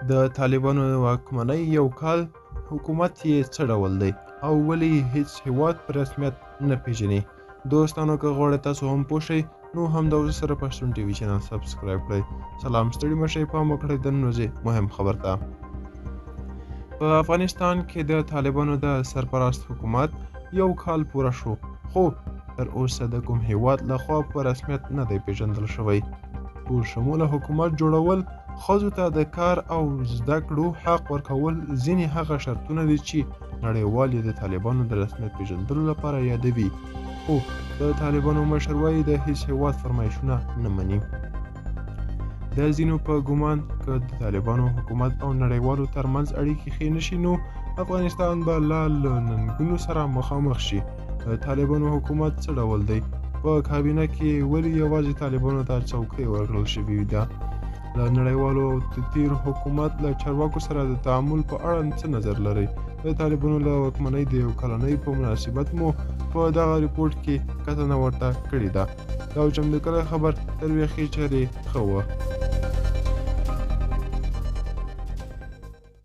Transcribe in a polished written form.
د طالبانو واکمنۍ یو کال حکومت یې څه ډول دی او ولې هیڅ هیواد په رسمیت نه پیژني؟ دوستانو که غواړئ تاسو هم پوه شئ نو همدا سره پښتون ټي وي چینل سبسکرایب کړئ. سلام، ستړي مه شئ، پام وکړئ د نن مهم خبر ته. په افغانستان کې د طالبانو د سرپرست حکومت یو کال پوره شو، خو تر اوسه د کوم هیواد لخوا په رسمیت نه دی پیژندل شوی. ټول شموله حکومت جوړول، ښځو ته د کار او زده کړو حق ورکول ځینې هغه شرطونه دي چې نړیوال یې د طالبانو د رسمیت پیژندلو لپاره یادوي، خو د طالبانو مشر وایي د هیڅ هیواد فرمایشونه نه مني. د ځینو په ګمان که د طالبانو حکومت او نړیوالو ترمنځ اړیکې ښې نشي نو افغانستان به لا له ننګونو سره مخامخ شي. د طالبانو حکومت څه ډول دی؟ په کابینه کې ولې یوازې طالبانو ته څوکۍ ورکړل شوې ده؟ له نړیوالو او د تیر حکومت له چارواکو سره د تعامل په اړه څه نظر لرئ؟ د طالبانو له واکمنۍ د یو کلنۍ په مناسبت مو په دغه ریپورټ کې کتنه ورته کړې ده. دا جمله کړی خبر تر ویښې چرې ښه وه.